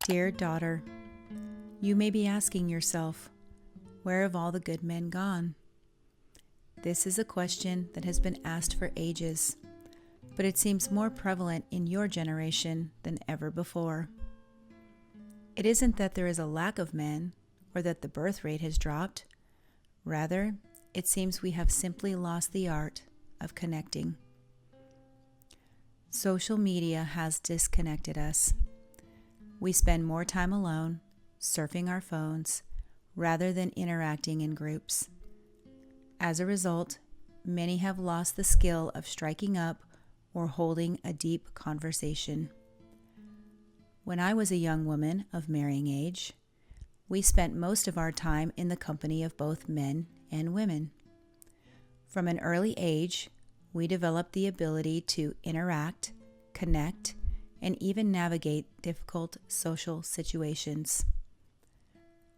Dear daughter, you may be asking yourself, where have all the good men gone? This is a question that has been asked for ages, but it seems more prevalent in your generation than ever before. It isn't that there is a lack of men or that the birth rate has dropped. Rather, it seems we have simply lost the art of connecting. Social media has disconnected us. We spend more time alone, surfing our phones, rather than interacting in groups. As a result, many have lost the skill of striking up or holding a deep conversation. When I was a young woman of marrying age, we spent most of our time in the company of both men and women. From an early age, we developed the ability to interact, connect, and even navigate difficult social situations.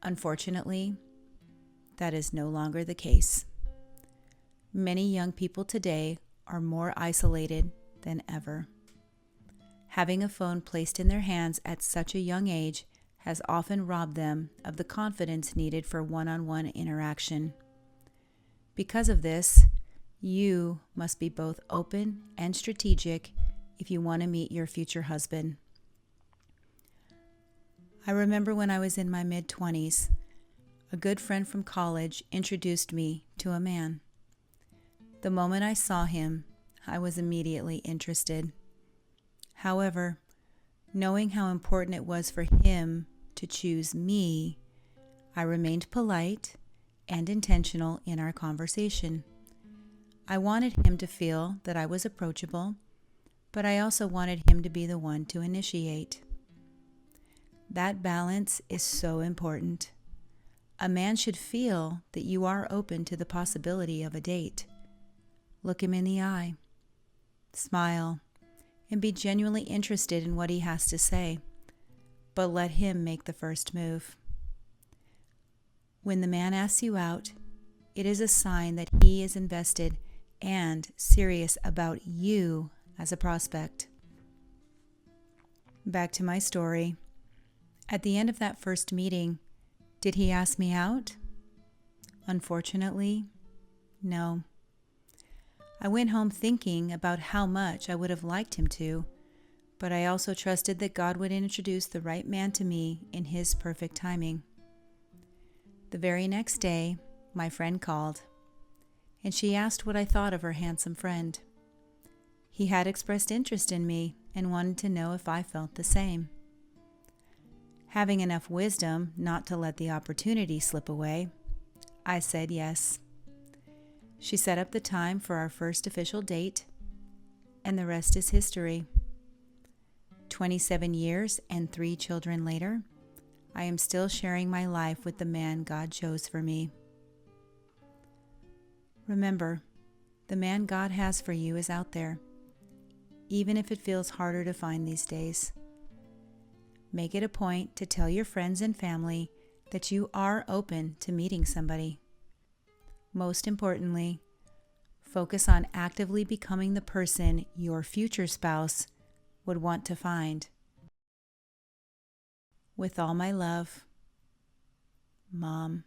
Unfortunately, that is no longer the case. Many young people today are more isolated than ever. Having a phone placed in their hands at such a young age has often robbed them of the confidence needed for one-on-one interaction. Because of this, you must be both open and strategic if you want to meet your future husband. I remember when I was in my mid-20s, a good friend from college introduced me to a man. The moment I saw him, I was immediately interested. However, knowing how important it was for him to choose me, I remained polite and intentional in our conversation. I wanted him to feel that I was approachable, but I also wanted him to be the one to initiate. That balance is so important. A man should feel that you are open to the possibility of a date. Look him in the eye, smile, and be genuinely interested in what he has to say, but let him make the first move. When the man asks you out, it is a sign that he is invested and serious about you as a prospect. Back to my story. At the end of that first meeting, did he ask me out? Unfortunately, no. I went home thinking about how much I would have liked him to, but I also trusted that God would introduce the right man to me in His perfect timing. The very next day, my friend called, and she asked what I thought of her handsome friend. He had expressed interest in me and wanted to know if I felt the same. Having enough wisdom not to let the opportunity slip away, I said yes. She set up the time for our first official date, and the rest is history. 27 years and 3 children later, I am still sharing my life with the man God chose for me. Remember, the man God has for you is out there, even if it feels harder to find these days. Make it a point to tell your friends and family that you are open to meeting somebody. Most importantly, focus on actively becoming the person your future spouse would want to find. With all my love, Mom.